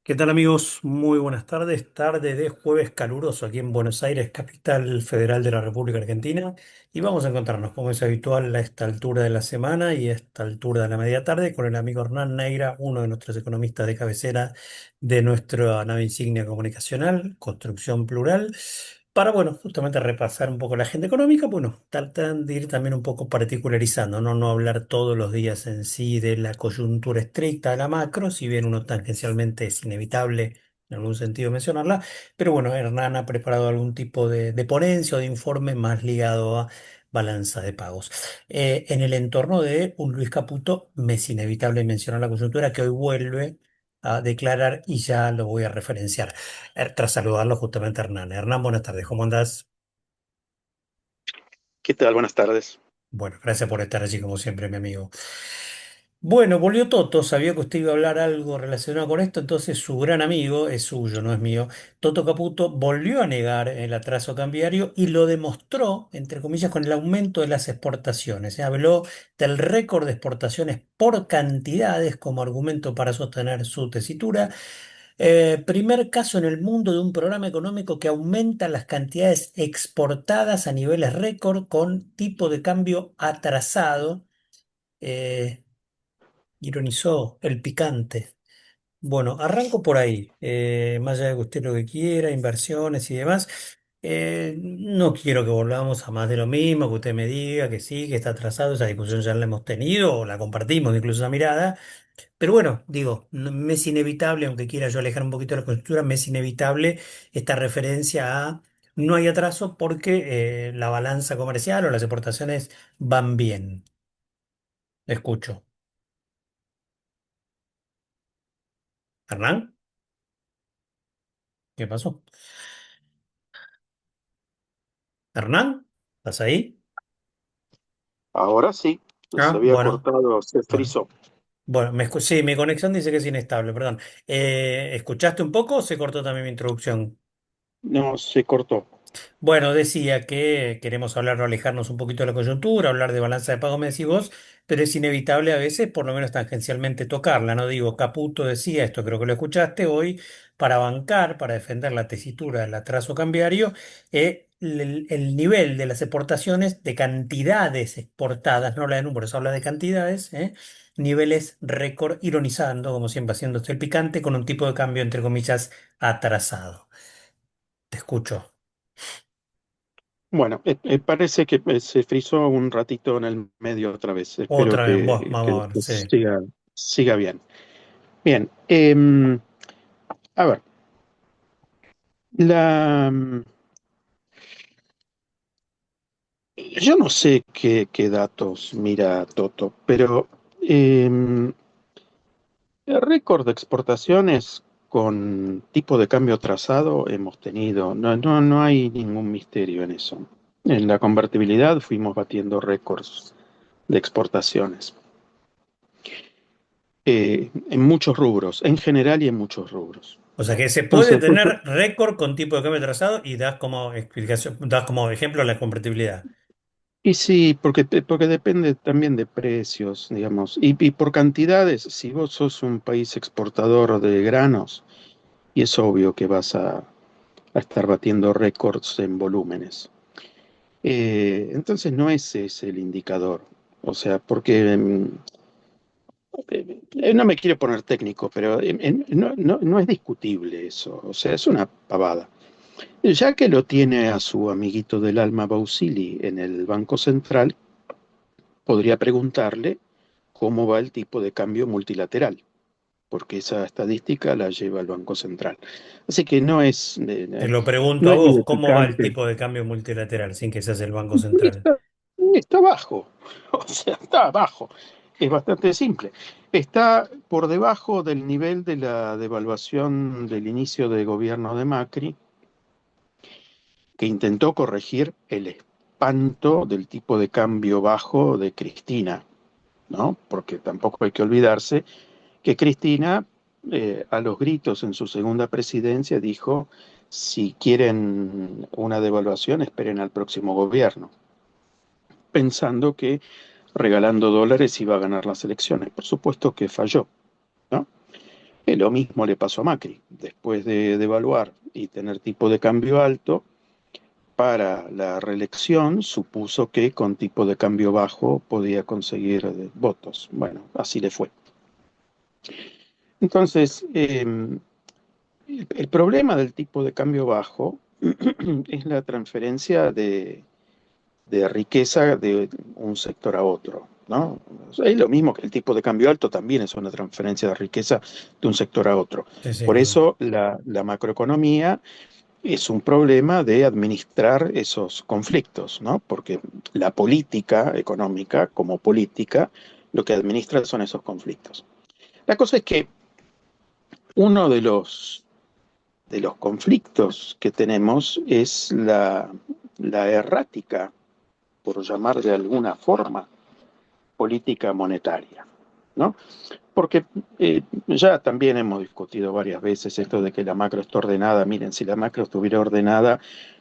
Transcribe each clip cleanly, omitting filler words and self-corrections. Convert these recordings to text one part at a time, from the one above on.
¿Qué tal amigos? Muy buenas tardes. Tarde de jueves caluroso aquí en Buenos Aires, capital federal de la República Argentina. Y vamos a encontrarnos, como es habitual, a esta altura de la semana y a esta altura de la media tarde con el amigo Hernán Neira, uno de nuestros economistas de cabecera de nuestra nave insignia comunicacional, Construcción Plural, para, bueno, justamente repasar un poco la agenda económica, bueno, tratar de ir también un poco particularizando, no hablar todos los días en sí de la coyuntura estricta de la macro, si bien uno tangencialmente es inevitable en algún sentido mencionarla, pero bueno, Hernán ha preparado algún tipo de ponencia o de informe más ligado a balanza de pagos. En el entorno de un Luis Caputo, me es inevitable mencionar la coyuntura que hoy vuelve a declarar y ya lo voy a referenciar tras saludarlo justamente a Hernán. Hernán, buenas tardes, ¿cómo andás? ¿Qué tal? Buenas tardes. Bueno, gracias por estar allí como siempre, mi amigo. Bueno, volvió Toto, sabía que usted iba a hablar algo relacionado con esto, entonces su gran amigo, es suyo, no es mío, Toto Caputo volvió a negar el atraso cambiario y lo demostró, entre comillas, con el aumento de las exportaciones. Habló del récord de exportaciones por cantidades como argumento para sostener su tesitura. Primer caso en el mundo de un programa económico que aumenta las cantidades exportadas a niveles récord con tipo de cambio atrasado. Eh, Ironizó el picante. Bueno, arranco por ahí. Más allá de que usted lo que quiera, inversiones y demás. No quiero que volvamos a más de lo mismo, que usted me diga que sí, que está atrasado. Esa discusión ya la hemos tenido o la compartimos, incluso esa mirada. Pero bueno, digo, me es inevitable, aunque quiera yo alejar un poquito la coyuntura, me es inevitable esta referencia a no hay atraso porque la balanza comercial o las exportaciones van bien. Escucho. ¿Hernán? ¿Qué pasó? ¿Hernán? ¿Estás ahí? Ahora sí, se Ah, había bueno, cortado, se bueno. frizó. Bueno, sí, mi conexión dice que es inestable, perdón. ¿Escuchaste un poco o se cortó también mi introducción? No, se cortó. Bueno, decía que queremos hablar o alejarnos un poquito de la coyuntura, hablar de balanza de pago, me decís vos, pero es inevitable a veces, por lo menos tangencialmente, tocarla, ¿no? Digo, Caputo decía esto, creo que lo escuchaste hoy, para bancar, para defender la tesitura del atraso cambiario, el nivel de las exportaciones, de cantidades exportadas, no habla de números, habla de cantidades, niveles récord, ironizando, como siempre, haciendo el picante, con un tipo de cambio, entre comillas, atrasado. Te escucho. Bueno, parece que se frizó un ratito en el medio otra vez. Espero Otra vez, vos, que vamos a ver, después sí. siga bien. Bien, a ver, la, yo no sé qué datos mira Toto, pero em, el récord de exportaciones con tipo de cambio trazado hemos tenido. No hay ningún misterio en eso. En la convertibilidad fuimos batiendo récords de exportaciones. En muchos rubros, en general y en muchos rubros. O sea que se puede Entonces, tener récord con tipo de cambio trazado y das como explicación, das como ejemplo la convertibilidad. y sí, porque depende también de precios, digamos, y por cantidades. Si vos sos un país exportador de granos, y es obvio que vas a estar batiendo récords en volúmenes. Entonces no ese es el indicador. O sea, porque no me quiero poner técnico, pero no es discutible eso. O sea, es una pavada. Ya que lo tiene a su amiguito del alma Bausili en el Banco Central, podría preguntarle cómo va el tipo de cambio multilateral, porque esa estadística la lleva el Banco Central. Así que Te lo pregunto no a es ni vos, de ¿cómo va el picante. tipo de cambio multilateral sin que seas el Banco Central? Está, está bajo, o sea, está bajo. Es bastante simple. Está por debajo del nivel de la devaluación del inicio del gobierno de Macri, que intentó corregir el espanto del tipo de cambio bajo de Cristina, ¿no? Porque tampoco hay que olvidarse que Cristina, a los gritos en su segunda presidencia, dijo, si quieren una devaluación, esperen al próximo gobierno, pensando que regalando dólares iba a ganar las elecciones. Por supuesto que falló, ¿no? Lo mismo le pasó a Macri. Después de devaluar y tener tipo de cambio alto, para la reelección supuso que con tipo de cambio bajo podía conseguir votos. Bueno, así le fue. Entonces, el problema del tipo de cambio bajo es la transferencia de riqueza de un sector a otro, ¿no? Es lo mismo que el tipo de cambio alto también es una transferencia de riqueza de un sector a otro. Sí, sí, Por claro. eso la macroeconomía es un problema de administrar esos conflictos, ¿no? Porque la política económica, como política, lo que administra son esos conflictos. La cosa es que uno de los conflictos que tenemos es la errática, por llamar de alguna forma, política monetaria, ¿no? Porque ya también hemos discutido varias veces esto de que la macro está ordenada. Miren, si la macro estuviera ordenada,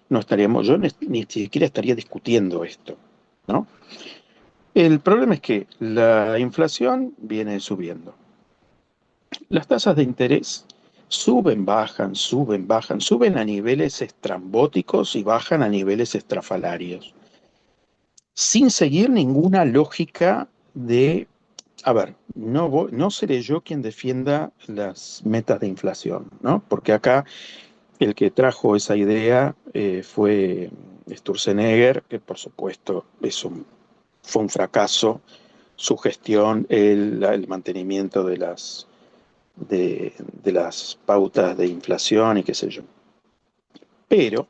no estaríamos, yo ni siquiera estaría discutiendo esto, ¿no? El problema es que la inflación viene subiendo. Las tasas de interés suben a niveles estrambóticos y bajan a niveles estrafalarios, sin seguir ninguna lógica de, a ver, no seré yo quien defienda las metas de inflación, ¿no? Porque acá el que trajo esa idea fue Sturzenegger, que por supuesto fue un fracaso, su gestión, el mantenimiento de las pautas de inflación y qué sé yo. Pero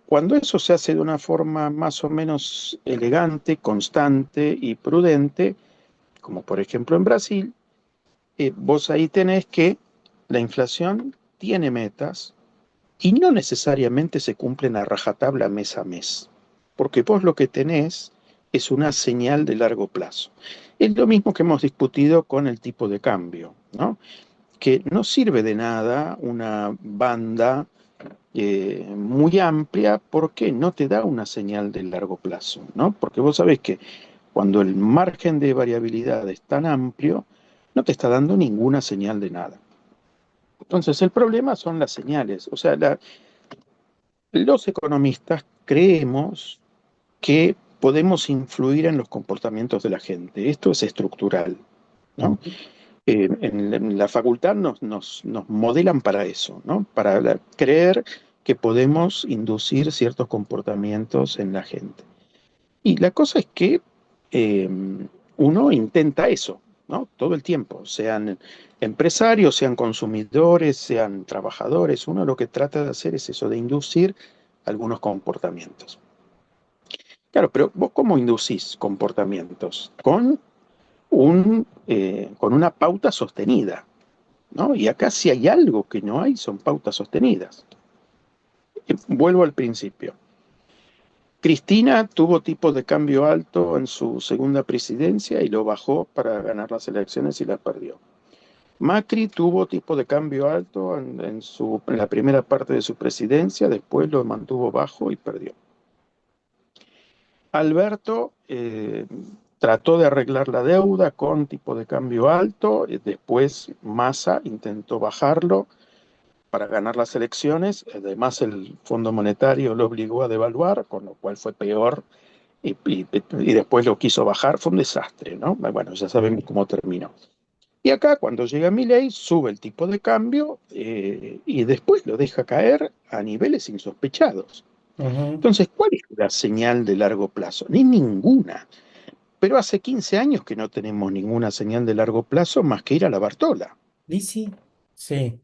cuando eso se hace de una forma más o menos elegante, constante y prudente, como por ejemplo en Brasil, vos ahí tenés que la inflación tiene metas y no necesariamente se cumplen a rajatabla mes a mes, porque vos lo que tenés es una señal de largo plazo. Es lo mismo que hemos discutido con el tipo de cambio, ¿no? Que no sirve de nada una banda muy amplia porque no te da una señal de largo plazo, ¿no? Porque vos sabés que cuando el margen de variabilidad es tan amplio, no te está dando ninguna señal de nada. Entonces, el problema son las señales. O sea, los economistas creemos que podemos influir en los comportamientos de la gente. Esto es estructural, ¿no? Ujú. En la facultad nos modelan para eso, ¿no? Para creer que podemos inducir ciertos comportamientos en la gente. Y la cosa es que eh, uno intenta eso, ¿no? Todo el tiempo, sean empresarios, sean consumidores, sean trabajadores, uno lo que trata de hacer es eso, de inducir algunos comportamientos. Claro, pero vos cómo inducís comportamientos? Con una pauta sostenida, ¿no? Y acá si hay algo que no hay, son pautas sostenidas. Vuelvo al principio. Cristina tuvo tipo de cambio alto en su segunda presidencia y lo bajó para ganar las elecciones y las perdió. Macri tuvo tipo de cambio alto en la primera parte de su presidencia, después lo mantuvo bajo y perdió. Alberto trató de arreglar la deuda con tipo de cambio alto, después Massa intentó bajarlo para ganar las elecciones, además el Fondo Monetario lo obligó a devaluar, con lo cual fue peor, y después lo quiso bajar, fue un desastre, ¿no? Bueno, ya sabemos cómo terminó. Y acá, cuando llega Milei, sube el tipo de cambio y después lo deja caer a niveles insospechados. Ujú. Entonces, ¿cuál es la señal de largo plazo? Ni ninguna. Pero hace 15 años que no tenemos ninguna señal de largo plazo más que ir a la Bartola. ¿Y sí? Sí.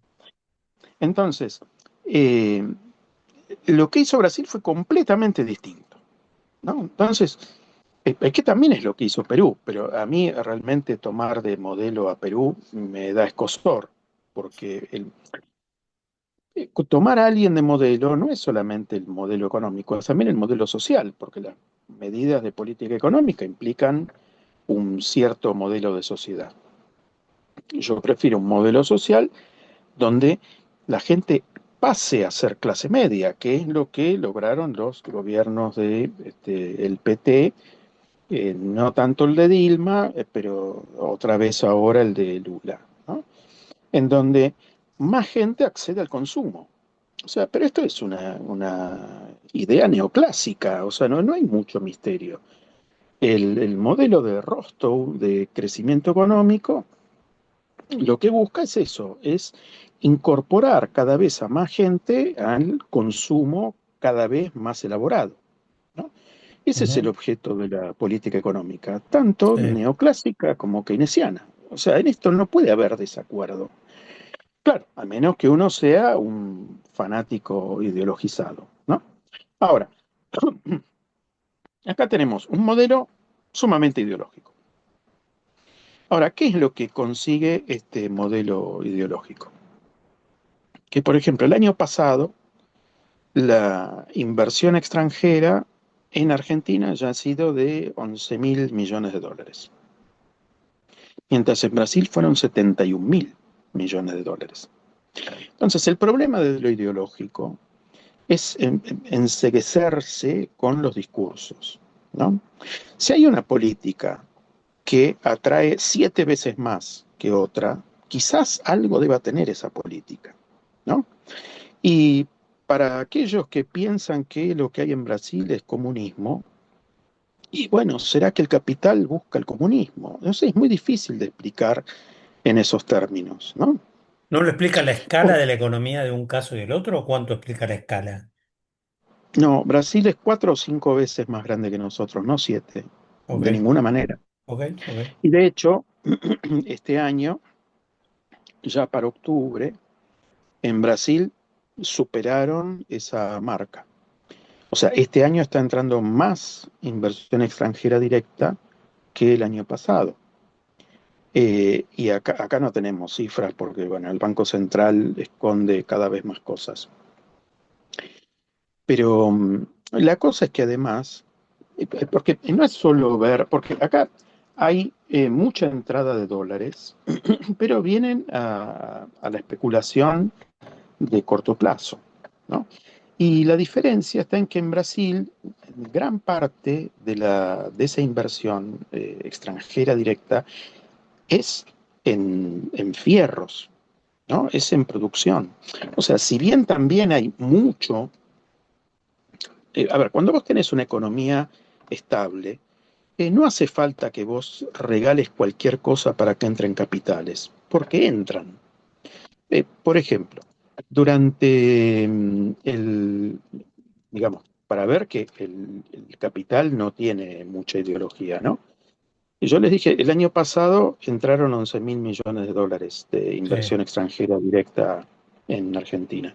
Entonces, eh, lo que hizo Brasil fue completamente distinto, ¿no? Entonces, es que también es lo que hizo Perú, pero a mí realmente tomar de modelo a Perú me da escozor, porque tomar a alguien de modelo no es solamente el modelo económico, es también el modelo social, porque las medidas de política económica implican un cierto modelo de sociedad. Yo prefiero un modelo social donde la gente pase a ser clase media, que es lo que lograron los gobiernos de el PT, no tanto el de Dilma, pero otra vez ahora el de Lula, ¿no? en donde más gente accede al consumo. O sea, pero esto es una idea neoclásica, o sea, no hay mucho misterio. El modelo de Rostow de crecimiento económico lo que busca es eso, es incorporar cada vez a más gente al consumo cada vez más elaborado, ¿no? Ese es el Ujú. objeto de la política económica, tanto Sí. neoclásica como keynesiana. O sea, en esto no puede haber desacuerdo. Claro, a menos que uno sea un fanático ideologizado, ¿no? Ahora, acá tenemos un modelo sumamente ideológico. Ahora, ¿qué es lo que consigue este modelo ideológico? Que, por ejemplo, el año pasado la inversión extranjera en Argentina ya ha sido de 11 mil millones de dólares, mientras en Brasil fueron 71 mil millones de dólares. Entonces, el problema de lo ideológico es enceguecerse con los discursos, ¿no? Si hay una política que atrae 7 veces más que otra, quizás algo deba tener esa política, ¿no? Y para aquellos que piensan que lo que hay en Brasil es comunismo, y bueno, ¿será que el capital busca el comunismo? No sé, es muy difícil de explicar en esos términos, ¿no? ¿No lo explica la escala Por- de la economía de un caso y del otro? ¿O cuánto explica la escala? no, Brasil es 4 o 5 veces más grande que nosotros, no 7, Ok, de ninguna manera. ok, ok. Y de hecho, este año, ya para octubre, en Brasil superaron esa marca. O sea, este año está entrando más inversión extranjera directa que el año pasado. Y acá no tenemos cifras porque, bueno, el Banco Central esconde cada vez más cosas. Pero la cosa es que además, porque no es solo ver, porque acá hay mucha entrada de dólares, pero vienen a la especulación de corto plazo, ¿no? Y la diferencia está en que en Brasil, gran parte de esa inversión extranjera directa es en fierros, ¿no? Es en producción. O sea, si bien también hay mucho, a ver, cuando vos tenés una economía estable, no hace falta que vos regales cualquier cosa para que entren capitales, porque entran. Por ejemplo, durante digamos, para ver que el capital no tiene mucha ideología, ¿no? Y yo les dije, el año pasado entraron 11 mil millones de dólares de Sí. inversión extranjera directa en Argentina.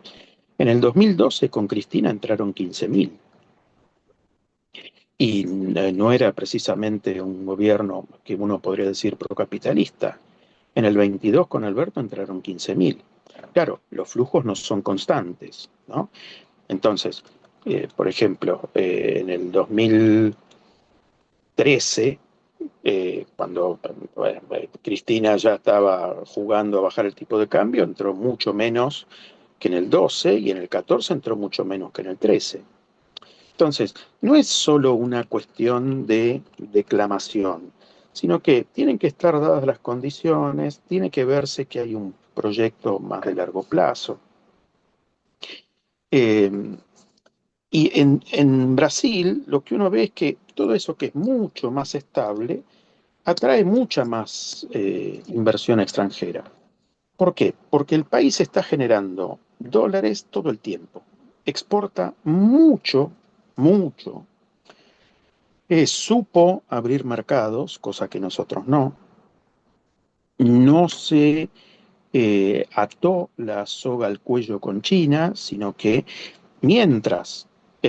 En el 2012 con Cristina entraron 15 mil. Y no era precisamente un gobierno que uno podría decir procapitalista. En el 22 con Alberto entraron 15 mil. Claro, los flujos no son constantes, ¿no? Entonces, por ejemplo, en el 2013, cuando bueno, Cristina ya estaba jugando a bajar el tipo de cambio, entró mucho menos que en el 12 y en el 14 entró mucho menos que en el 13. Entonces, no es solo una cuestión de declamación, sino que tienen que estar dadas las condiciones, tiene que verse que hay un proyecto más de largo plazo. Eh, y en Brasil lo que uno ve es que todo eso que es mucho más estable atrae mucha más inversión extranjera. ¿Por qué? Porque el país está generando dólares todo el tiempo. Exporta mucho, mucho. Supo abrir mercados, cosa que nosotros no. No se ató la soga al cuello con China, sino que mientras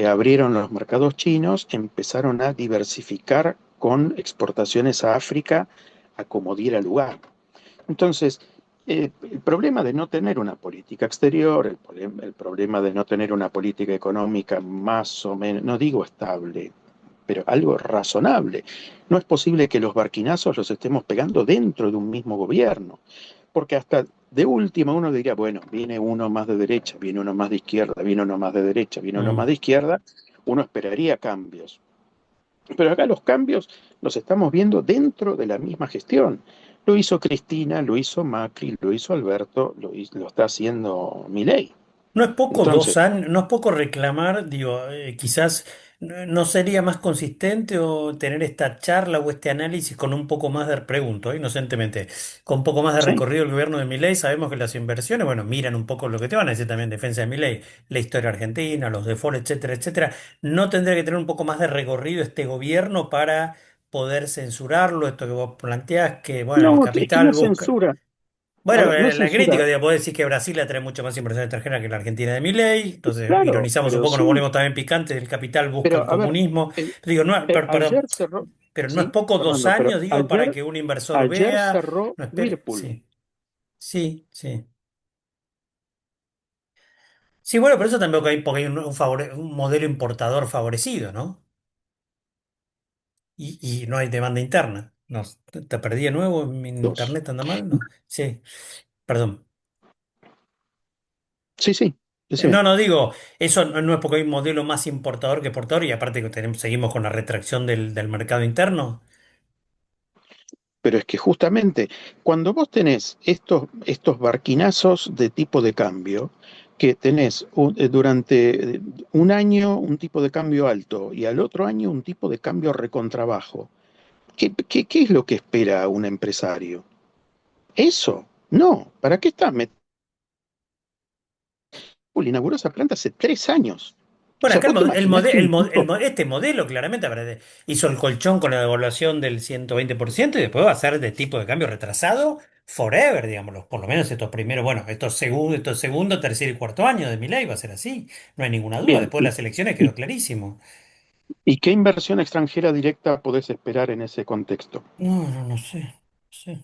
abrieron los mercados chinos, empezaron a diversificar con exportaciones a África a como diera lugar. Entonces, el problema de no tener una política exterior, el problema de no tener una política económica más o menos, no digo estable, pero algo razonable. No es posible que los barquinazos los estemos pegando dentro de un mismo gobierno, porque hasta de última uno diría, bueno, viene uno más de derecha, viene uno más de izquierda, viene uno más de derecha, viene uno más Mm. de izquierda, uno esperaría cambios. Pero acá los cambios los estamos viendo dentro de la misma gestión. Lo hizo Cristina, lo hizo Macri, lo hizo Alberto, lo está haciendo Milei. No es poco Entonces, 2 años, no es poco reclamar, digo, quizás no sería más consistente o tener esta charla o este análisis con un poco más de, pregunto, inocentemente, con un poco más de sí, recorrido el gobierno de Milei. Sabemos que las inversiones, bueno, miran un poco lo que te van a decir también defensa de Milei, la historia argentina, los default, etcétera, etcétera. No tendría que tener un poco más de recorrido este gobierno para poder censurarlo, esto que vos planteás, que bueno, el no, es que capital no busca. censura, a Bueno, ver, no la censura, crítica, digo, puedo decir que Brasil atrae mucho más inversión extranjera que la Argentina de Milei, entonces claro, ironizamos un pero poco, nos sí, volvemos también picantes, el capital busca el pero a ver, comunismo. el- Pero digo, no, ayer cerró, pero no es sí, poco dos Fernando, pero años, digo, para ayer, que un inversor ayer vea, cerró no espere, Whirlpool. sí, sí, sí. Sí, bueno, pero eso también porque hay un modelo importador favorecido, ¿no? Y no hay demanda interna. No, te perdí de nuevo, mi Dos. internet anda mal, ¿no? Sí, perdón. Sí, sí, decime. No, no digo, eso no es porque hay un modelo más importador que exportador y aparte que seguimos con la retracción del mercado interno. Pero es que justamente cuando vos tenés estos barquinazos de tipo de cambio, que tenés durante un año un tipo de cambio alto y al otro año un tipo de cambio recontrabajo, ¿qué es lo que espera un empresario? Eso, no. ¿Para qué está? Inauguró esa planta hace 3 años. O Bueno, sea, acá ¿vos te imaginás que un tipo... este modelo claramente hizo el colchón con la devaluación del 120% y después va a ser de tipo de cambio retrasado forever, digámoslo. Por lo menos estos primeros, bueno, estos segundo, tercer y cuarto años de Milei va a ser así. No hay ninguna duda. Bien, Después de las elecciones y, quedó clarísimo. y qué inversión extranjera directa podés esperar en ese contexto? No, no, no sé. No sé.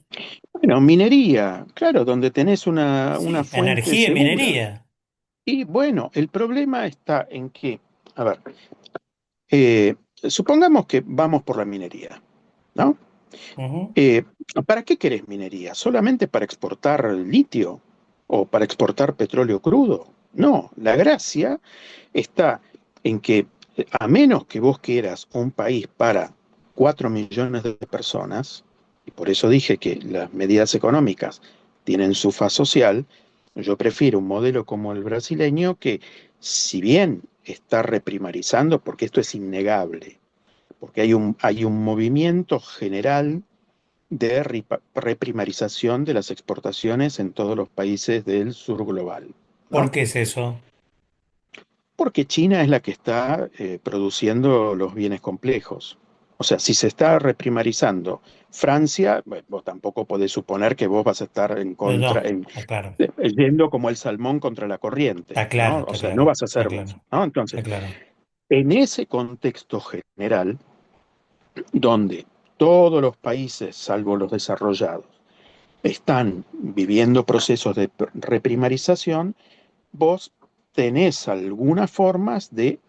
Bueno, minería, claro, donde tenés una Sí, fuente energía y segura. minería. Y bueno, el problema está en que, a ver, eh, supongamos que vamos por la minería, ¿no? Ujú. Eh, ¿Para qué querés minería? ¿Solamente para exportar litio o para exportar petróleo crudo? No, la gracia está en que a menos que vos quieras un país para 4 millones de personas, y por eso dije que las medidas económicas tienen su faz social, yo prefiero un modelo como el brasileño que, si bien está reprimarizando, porque esto es innegable, porque hay un movimiento general de reprimarización de las exportaciones en todos los países del sur global, ¿Por ¿no? qué es eso? Porque China es la que está produciendo los bienes complejos. O sea, si se está reprimarizando Francia, bueno, vos tampoco podés suponer que vos vas a estar en contra, No, está claro. yendo como el salmón contra la corriente, Está claro, ¿no? O está sea, no claro, vas a está ser vos, claro, ¿no? está Entonces, claro. en ese contexto general, donde todos los países, salvo los desarrollados, están viviendo procesos de reprimarización, vos tenés algunas formas de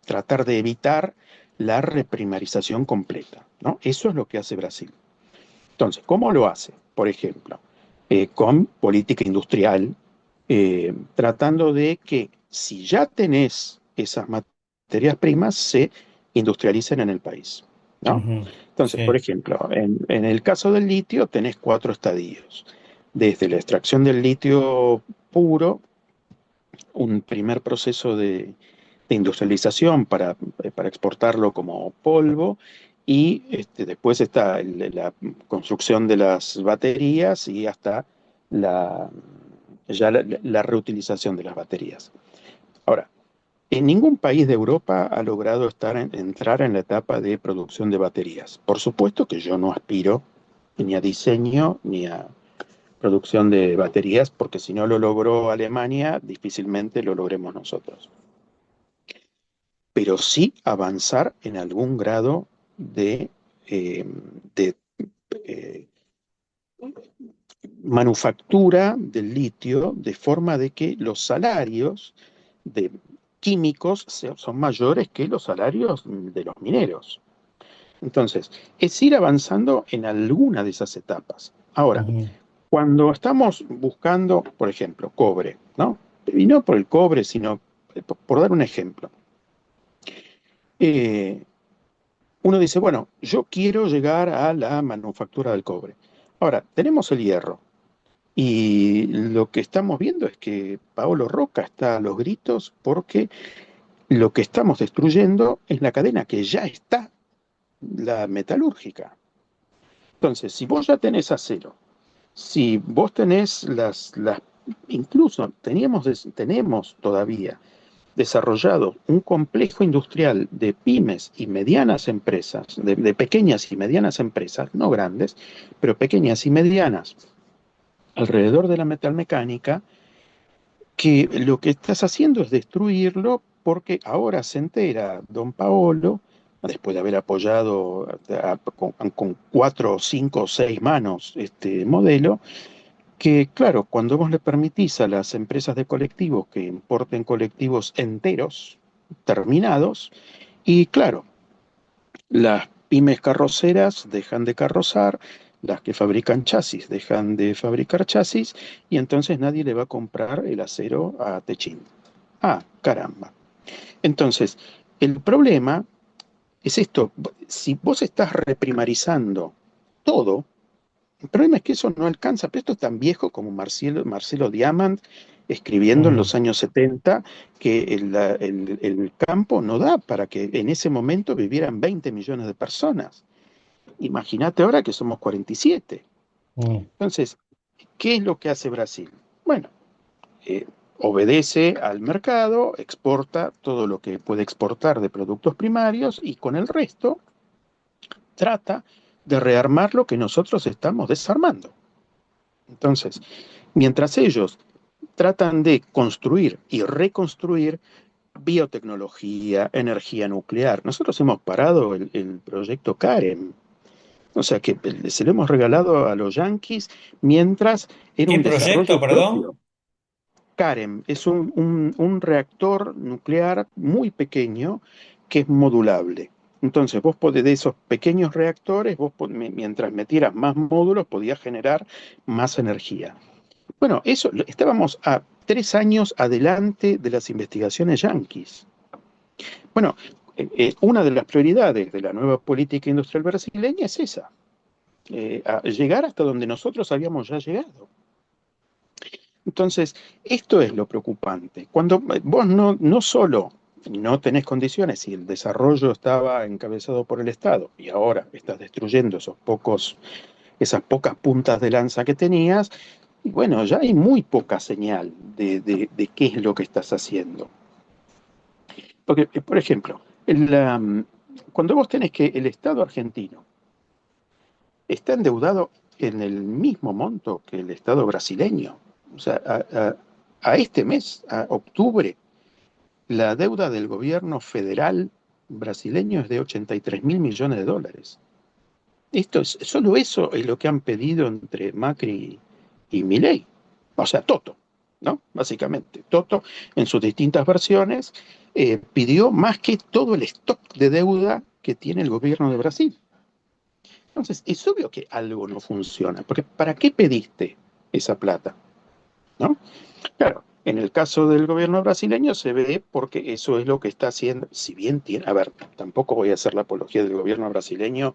tratar de evitar la reprimarización completa, ¿no? Eso es lo que hace Brasil. Entonces, ¿cómo lo hace? Por ejemplo, con política industrial, tratando de que si ya tenés esas materias primas, se industrialicen en el país, ¿no? Ujú. Entonces, por Sí. ejemplo, en el caso del litio tenés 4 estadios. Desde la extracción del litio puro, un primer proceso de industrialización para exportarlo como polvo y después está la construcción de las baterías y hasta la, ya la reutilización de las baterías. Ahora, en ningún país de Europa ha logrado entrar en la etapa de producción de baterías. Por supuesto que yo no aspiro ni a diseño ni a producción de baterías, porque si no lo logró Alemania, difícilmente lo logremos nosotros. Pero sí avanzar en algún grado eh, de eh, manufactura del litio, de forma de que los salarios de químicos son mayores que los salarios de los mineros. Entonces, es ir avanzando en alguna de esas etapas. Ahora, Ujú. cuando estamos buscando, por ejemplo, cobre, ¿no? Y no por el cobre, sino por dar un ejemplo. Eh, Uno dice, bueno, yo quiero llegar a la manufactura del cobre. Ahora, tenemos el hierro. Y lo que estamos viendo es que Paolo Roca está a los gritos porque lo que estamos destruyendo es la cadena que ya está, la metalúrgica. Entonces, si vos ya tenés acero, si vos tenés incluso tenemos todavía desarrollado un complejo industrial de pymes y medianas empresas, de pequeñas y medianas empresas, no grandes, pero pequeñas y medianas, alrededor de la metalmecánica, que lo que estás haciendo es destruirlo porque ahora se entera don Paolo, después de haber apoyado con cuatro, cinco o seis manos este modelo, que claro, cuando vos le permitís a las empresas de colectivos que importen colectivos enteros, terminados, y claro, las pymes carroceras dejan de carrozar, las que fabrican chasis dejan de fabricar chasis, y entonces nadie le va a comprar el acero a Techín. Ah, caramba. Entonces, el problema es esto, si vos estás reprimarizando todo, el problema es que eso no alcanza, pero esto es tan viejo como Marcelo Diamant escribiendo en Mm, los años 70 que el campo no da para que en ese momento vivieran 20 millones de personas. Imagínate ahora que somos 47. mm. Entonces, ¿qué es lo que hace Brasil? Bueno, eh, obedece al mercado, exporta todo lo que puede exportar de productos primarios y con el resto trata de rearmar lo que nosotros estamos desarmando. Entonces, mientras ellos tratan de construir y reconstruir biotecnología, energía nuclear, nosotros hemos parado el proyecto Karen, o sea que se lo hemos regalado a los yanquis mientras era ¿Qué un proyecto, desarrollo perdón? propio. Karen es un reactor nuclear muy pequeño que es modulable. Entonces, vos podés, de esos pequeños reactores, mientras metieras más módulos, podías generar más energía. Bueno, eso, estábamos a 3 años adelante de las investigaciones yanquis. Bueno, una de las prioridades de la nueva política industrial brasileña es esa, a llegar hasta donde nosotros habíamos ya llegado. Entonces, esto es lo preocupante. Cuando vos no solo no tenés condiciones y el desarrollo estaba encabezado por el Estado y ahora estás destruyendo esas pocas puntas de lanza que tenías, y bueno, ya hay muy poca señal de qué es lo que estás haciendo. Porque, por ejemplo, cuando vos tenés que el Estado argentino está endeudado en el mismo monto que el Estado brasileño, o sea, a este mes, a octubre, la deuda del gobierno federal brasileño es de 83 mil millones de dólares. Solo eso es lo que han pedido entre Macri y Milei. O sea, Toto, ¿no? Básicamente. Toto, en sus distintas versiones, pidió más que todo el stock de deuda que tiene el gobierno de Brasil. Entonces, es obvio que algo no funciona, porque ¿para qué pediste esa plata? ¿No? Claro, en el caso del gobierno brasileño se ve porque eso es lo que está haciendo, si bien tiene, a ver, tampoco voy a hacer la apología del gobierno brasileño,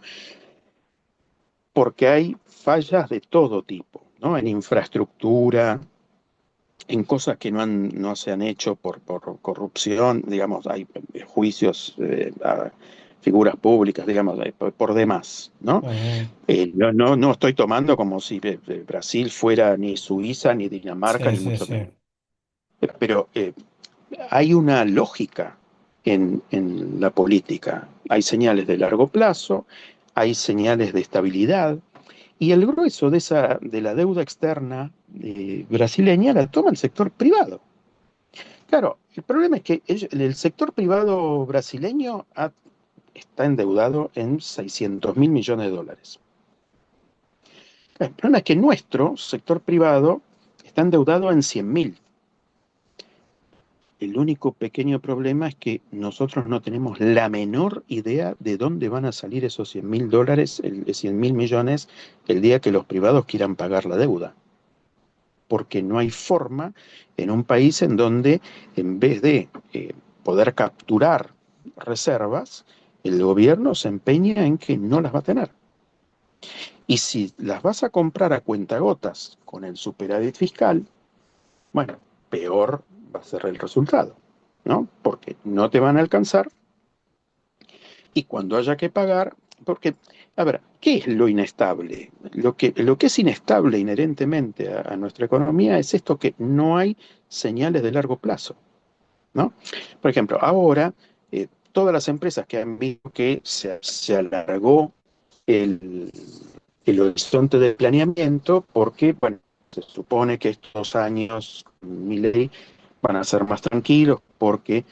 porque hay fallas de todo tipo, ¿no? En infraestructura, en cosas que no se han hecho por corrupción, digamos, hay juicios a figuras públicas, digamos, por demás, ¿no? Ujú. No estoy tomando como si Brasil fuera ni Suiza, ni Dinamarca, Sí, ni sí, mucho sí. menos. Pero hay una lógica en la política. Hay señales de largo plazo, hay señales de estabilidad, y el grueso de la deuda externa brasileña la toma el sector privado. Claro, el problema es que el sector privado brasileño está endeudado en 600 mil millones de dólares. El problema es que nuestro sector privado está endeudado en 100 mil. El único pequeño problema es que nosotros no tenemos la menor idea de dónde van a salir esos 100 mil dólares, 100 mil millones, el día que los privados quieran pagar la deuda. Porque no hay forma en un país en donde en vez de poder capturar reservas, el gobierno se empeña en que no las va a tener. Y si las vas a comprar a cuentagotas con el superávit fiscal, bueno, peor va a ser el resultado, ¿no? Porque no te van a alcanzar y cuando haya que pagar, porque, a ver, ¿qué es lo inestable? Lo que es inestable inherentemente a nuestra economía es esto que no hay señales de largo plazo, ¿no? Por ejemplo, ahora todas las empresas que han visto que se alargó el, el horizonte de planeamiento porque, bueno, se supone que estos años, mi ley, van a ser más tranquilos porque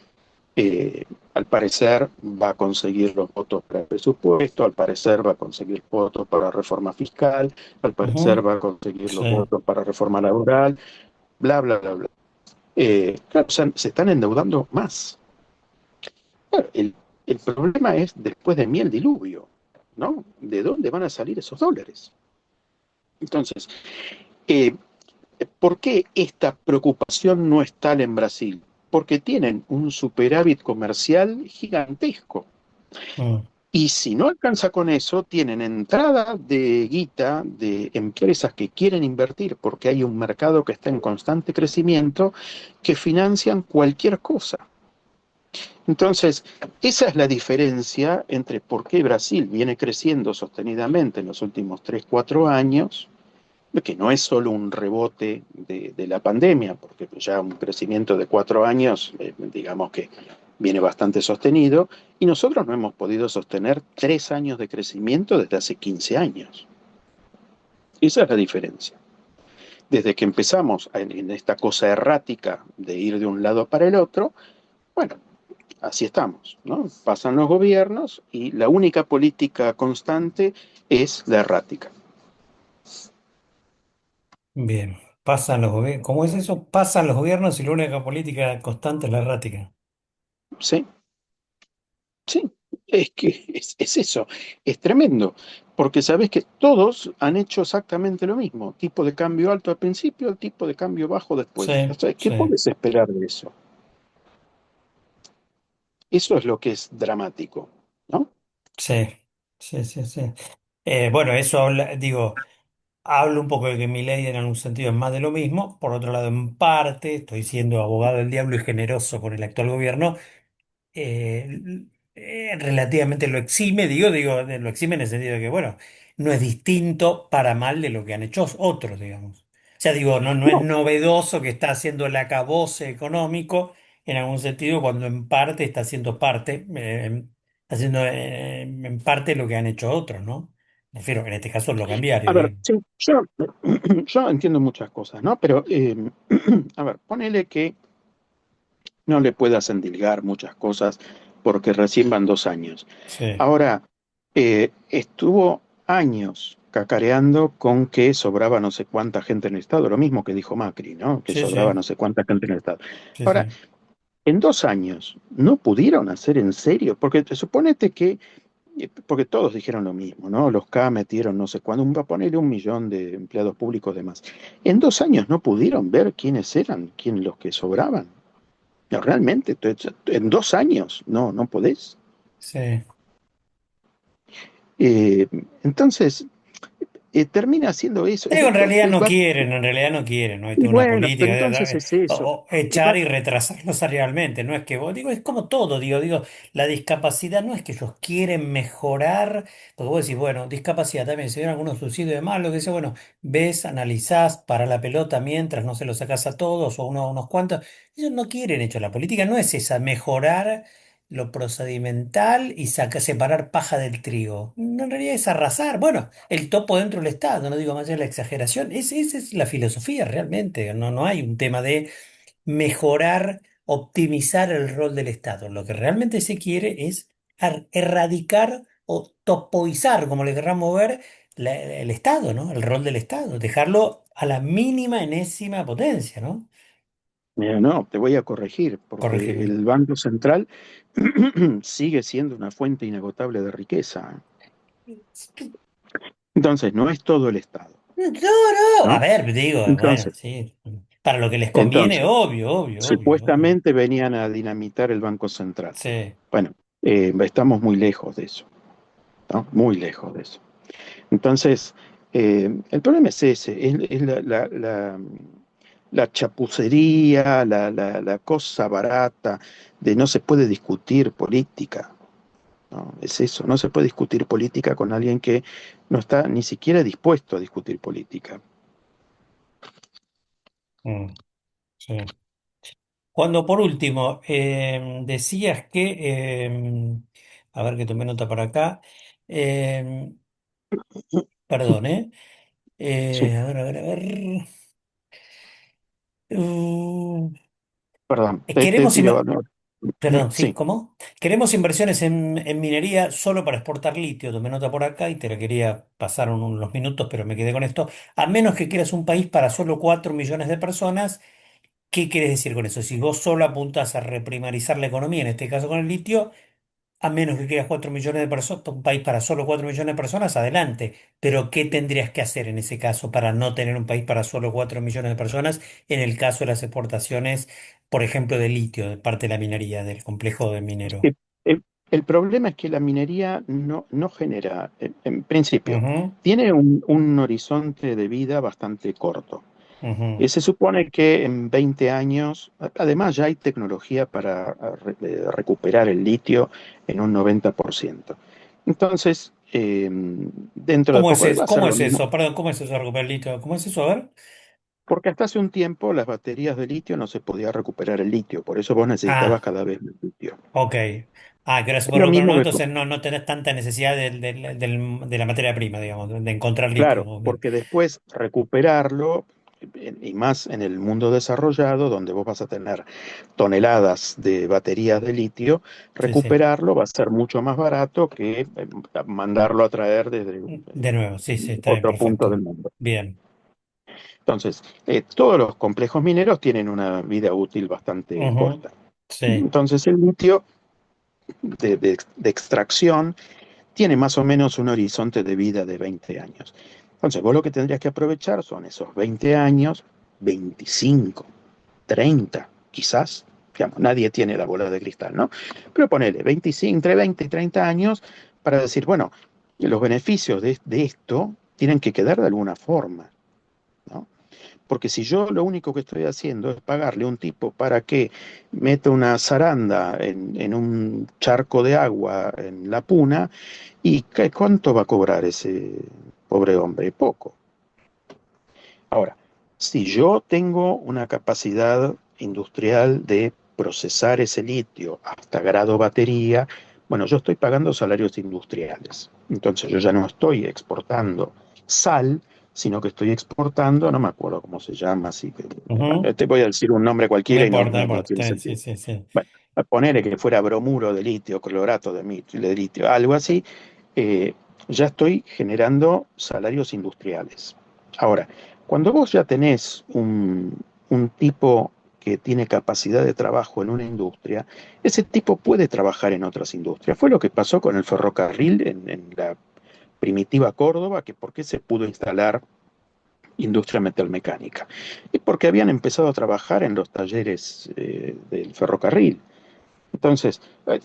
al parecer va a conseguir los votos para el presupuesto, al parecer va a conseguir votos para reforma fiscal, al parecer Ujú. va a conseguir los Sí. votos para reforma laboral, bla, bla, bla, bla. Claro, se están endeudando más. Claro, el problema es después de mí el diluvio, ¿no? ¿De dónde van a salir esos dólares? Entonces, eh, ¿por qué esta preocupación no es tal en Brasil? Porque tienen un superávit comercial gigantesco. Mm. Y si no alcanza con eso, tienen entrada de guita de empresas que quieren invertir porque hay un mercado que está en constante crecimiento que financian cualquier cosa. Entonces, esa es la diferencia entre por qué Brasil viene creciendo sostenidamente en los últimos 3 4 años, que no es solo un rebote de la pandemia, porque ya un crecimiento de 4 años, digamos que viene bastante sostenido, y nosotros no hemos podido sostener 3 años de crecimiento desde hace 15 años. Esa es la diferencia. Desde que empezamos en esta cosa errática de ir de un lado para el otro, bueno, así estamos, ¿no? Pasan los gobiernos y la única política constante es la errática. Bien. Pasan los gobiernos. ¿Cómo es eso? Pasan los gobiernos y la única política constante es la errática. Sí, sí, es que es eso, es tremendo, porque sabes que todos han hecho exactamente lo mismo, tipo de cambio alto al principio, tipo de cambio bajo después. O Sí, sea, ¿qué sí, puedes esperar de eso? Eso es lo que es dramático, ¿no? sí, sí, sí, sí. Bueno, eso habla, digo, hablo un poco de que mi ley en algún sentido es más de lo mismo. Por otro lado, en parte, estoy siendo abogado del diablo y generoso con el actual gobierno. eh, Relativamente lo exime, lo exime en el sentido de que, bueno, no es distinto para mal de lo que han hecho otros, digamos. O sea, digo, no es No, novedoso que está haciendo el acabose económico en algún sentido, cuando en parte está haciendo parte, está haciendo en parte lo que han hecho otros, ¿no? Refiero, en este caso, lo a cambiario, ver, digamos. sí, yo entiendo muchas cosas, ¿no? Pero, a ver, ponele que no le puedas endilgar muchas cosas porque recién van 2 años. Sí, Ahora, estuvo años cacareando con que sobraba no sé cuánta gente en el Estado, lo mismo que dijo Macri, ¿no? Que sí, sobraba sí, no sé cuánta gente en el Estado. sí, Ahora, sí. en 2 años, ¿no pudieron hacer en serio? Porque suponete que, porque todos dijeron lo mismo, ¿no? Los K metieron no sé cuándo, va a ponerle 1 millón de empleados públicos de más. En 2 años no pudieron ver quiénes eran, quién los que sobraban. No, realmente, en 2 años, no podés. Sí. Eh, entonces, termina haciendo eso. Te digo, en realidad no quieren, ¿no? Hay Y toda una bueno, política pero entonces es eso. o echar y retrasarlo salarialmente, no es que vos, digo, es como todo, la discapacidad no es que ellos quieren mejorar, porque vos decís, bueno, discapacidad también, si ven algunos subsidios de más, lo que sea, bueno, ves, analizás, para la pelota mientras no se lo sacás a todos o unos cuantos, ellos no quieren hecho, la política no es esa, mejorar lo procedimental y separar paja del trigo. No, en realidad es arrasar. Bueno, el topo dentro del Estado, no digo más allá de la exageración. Esa es la filosofía realmente. No hay un tema de mejorar, optimizar el rol del Estado. Lo que realmente se quiere es erradicar o topoizar, como le querramos ver, el Estado, ¿no? El rol del Estado. Dejarlo a la mínima enésima potencia, ¿no? Mira, no, te voy a corregir, porque Corregime. el Banco Central sigue siendo una fuente inagotable de riqueza. Entonces, no es todo el Estado, No, no, a ¿no? ver, digo, bueno, Entonces, sí. Para lo que les conviene, entonces, obvio, obvio, obvio, obvio. supuestamente venían a dinamitar el Banco Central. Sí, Bueno, estamos muy lejos de eso, ¿no? Muy lejos de eso. Entonces, el problema es ese, es la chapucería, la cosa barata de no se puede discutir política, ¿no? Es eso, no se puede discutir política con alguien que no está ni siquiera dispuesto a discutir política. Mm, sí. Cuando por último decías que, a ver que tomé nota para acá, eh, perdón, ¿eh? Sí, A ver, a ver, a ver. Uh, perdón, te queremos, tiro, ¿no? perdón, sí, Sí, ¿cómo? Queremos inversiones en minería solo para exportar litio. Tomé nota por acá y te la quería pasar unos minutos, pero me quedé con esto. A menos que quieras un país para solo 4 millones de personas. ¿Qué quieres decir con eso? Si vos solo apuntás a reprimarizar la economía, en este caso con el litio, a menos que quieras 4 millones de personas, un país para solo 4 millones de personas, adelante. Pero ¿qué tendrías que hacer en ese caso para no tener un país para solo 4 millones de personas en el caso de las exportaciones, por ejemplo, de litio, de parte de la minería, del complejo de minero? eh, el problema es que la minería no genera, en principio, Ujú, tiene un horizonte de vida bastante corto. ujú. Se supone que en 20 años, además ya hay tecnología para recuperar el litio en un 90%. Entonces, dentro de poco va a ser Cómo lo es mismo, eso? Perdón, ¿cómo es eso, recuperar el litio? ¿Cómo es eso? A ver. porque hasta hace un tiempo las baterías de litio no se podía recuperar el litio, por eso vos necesitabas Ah, cada vez más litio. ok. Ah, que ahora se Es puede lo recuperar, mismo no, que entonces no tenés tanta necesidad de la materia prima, digamos, de encontrar litio. claro, Ok. porque después recuperarlo, y más en el mundo desarrollado, donde vos vas a tener toneladas de baterías de litio, Sí, sí. recuperarlo va a ser mucho más barato que mandarlo a traer desde De nuevo, sí, sí, está bien, otro punto del perfecto. mundo. Bien. Entonces, todos los complejos mineros tienen una vida útil bastante Ujú, corta. sí. Entonces, el litio de extracción tiene más o menos un horizonte de vida de 20 años. Entonces, vos lo que tendrías que aprovechar son esos 20 años, 25, 30, quizás. Digamos, nadie tiene la bola de cristal, ¿no? Pero ponele 25, entre 20 y 30 años para decir, bueno, los beneficios de esto tienen que quedar de alguna forma, ¿no? Porque si yo lo único que estoy haciendo es pagarle a un tipo para que meta una zaranda en un charco de agua en la puna, ¿y cuánto va a cobrar ese pobre hombre? Poco. Ahora, si yo tengo una capacidad industrial de procesar ese litio hasta grado batería, bueno, yo estoy pagando salarios industriales. Entonces yo ya no estoy exportando sal, sino que estoy exportando, no me acuerdo cómo se llama, así que Ujú, te voy a decir un nombre no cualquiera y importa, no no importa. tiene Está bien, sí, sentido. sí, sí. Bueno, a ponerle que fuera bromuro de litio, clorato de litio, algo así, eh, ya estoy generando salarios industriales. Ahora, cuando vos ya tenés un tipo que tiene capacidad de trabajo en una industria, ese tipo puede trabajar en otras industrias. Fue lo que pasó con el ferrocarril en la primitiva Córdoba, que por qué se pudo instalar industria metalmecánica. Y porque habían empezado a trabajar en los talleres del ferrocarril. Entonces,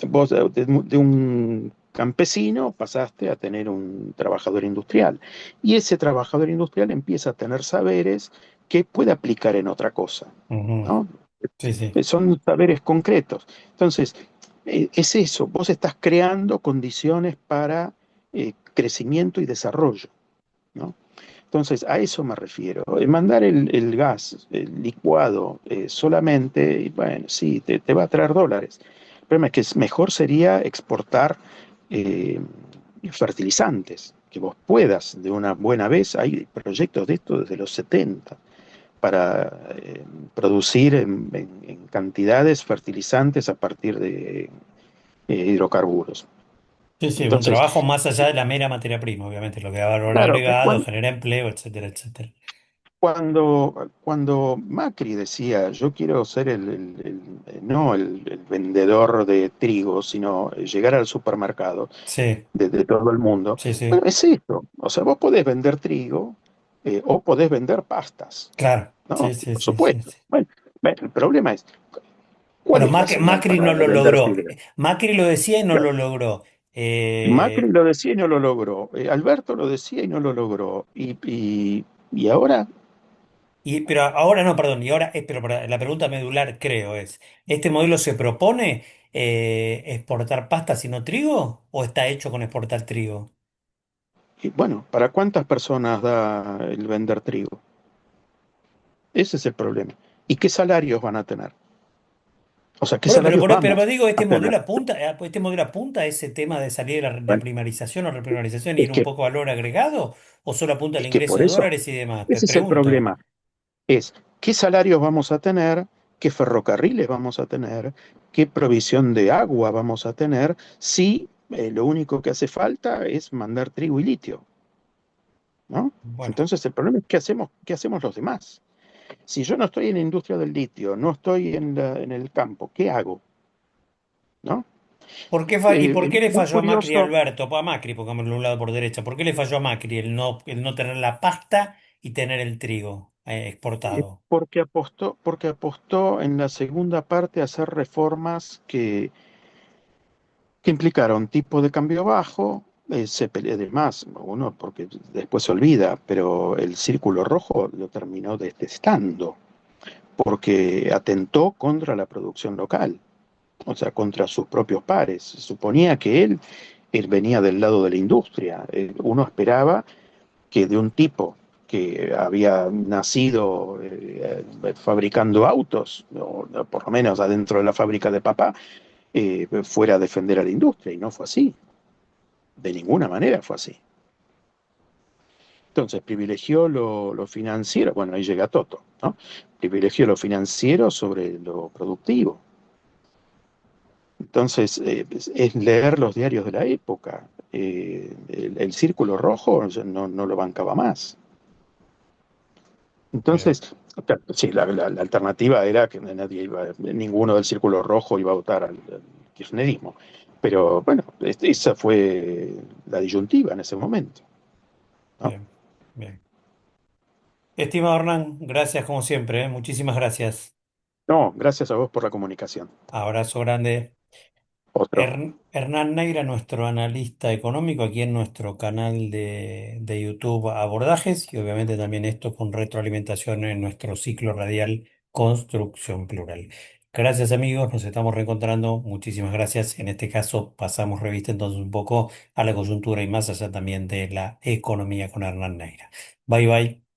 vos de un campesino pasaste a tener un trabajador industrial. Y ese trabajador industrial empieza a tener saberes que puede aplicar en otra cosa, Ujú, ¿no? sí, sí. Son saberes concretos. Entonces, es eso, vos estás creando condiciones para crecimiento y desarrollo, ¿no? Entonces, a eso me refiero. Mandar el gas el licuado solamente, y bueno, sí, te va a traer dólares. El problema es que mejor sería exportar eh, fertilizantes, que vos puedas de una buena vez. Hay proyectos de esto desde los 70 para producir en cantidades fertilizantes a partir de hidrocarburos. Sí, sí, un Entonces, trabajo más allá de la mera materia prima, obviamente, lo que da valor claro, agregado, genera empleo, etcétera, etcétera. cuando Macri decía, yo quiero ser no el vendedor de trigo, sino llegar al supermercado Sí, de todo el mundo, sí, bueno, sí. es esto. O sea, vos podés vender trigo o podés vender pastas, Claro, ¿no? sí, sí, Por sí, sí, supuesto. sí. Bueno, el problema es, ¿cuál Bueno, es la señal Macri para no lo vender logró. fibra? Macri lo decía y no Claro, lo logró. Macri lo decía y no lo logró. Alberto lo decía y no lo logró. Y ahora, Pero ahora no, perdón, y ahora, pero la pregunta medular creo es, ¿este modelo se propone exportar pasta sino trigo o está hecho con exportar trigo? bueno, ¿para cuántas personas da el vender trigo? Ese es el problema. ¿Y qué salarios van a tener? O sea, ¿qué Bueno, pero, salarios pero vamos digo, a tener? este modelo apunta a ese tema de salir de la Bueno, primarización o reprimarización y es ir un que, poco al valor agregado, o solo apunta al es que ingreso por de eso, dólares y demás. Te ese es el pregunto. problema. Es qué salarios vamos a tener, qué ferrocarriles vamos a tener, qué provisión de agua vamos a tener, si lo único que hace falta es mandar trigo y litio, ¿no? Bueno, Entonces el problema es qué hacemos los demás. Si yo no estoy en la industria del litio, no estoy en el campo, ¿qué hago? ¿No? ¿y por qué le Muy falló a Macri y curioso, Alberto? A Macri, pongámoslo de un lado por derecha. ¿Por qué le falló a Macri el no tener la pasta y tener el trigo exportado? porque apostó en la segunda parte a hacer reformas que implicaron tipo de cambio bajo, además, uno porque después se olvida, pero el Círculo Rojo lo terminó detestando, porque atentó contra la producción local, o sea, contra sus propios pares. Se suponía que él venía del lado de la industria. Uno esperaba que de un tipo que había nacido fabricando autos, o por lo menos adentro de la fábrica de papá, fuera a defender a la industria, y no fue así. De ninguna manera fue así. Entonces privilegió lo financiero, bueno, ahí llega Toto, ¿no? Privilegió lo financiero sobre lo productivo. Entonces, es leer los diarios de la época. El Círculo Rojo no lo bancaba más. Bien, Entonces, claro, sí, la alternativa era que nadie iba, ninguno del Círculo Rojo iba a votar al kirchnerismo. Pero bueno, esa fue la disyuntiva en ese momento, ¿no? bien, bien. Estimado Hernán, gracias como siempre, ¿eh? Muchísimas gracias. No, gracias a vos por la comunicación. Abrazo grande. Otro. Hernán Neira, nuestro analista económico, aquí en nuestro canal de YouTube Abordajes y obviamente también esto con retroalimentación en nuestro ciclo radial Construcción Plural. Gracias amigos, nos estamos reencontrando. Muchísimas gracias. En este caso pasamos revista entonces un poco a la coyuntura y más allá también de la economía con Hernán Neira. Bye bye.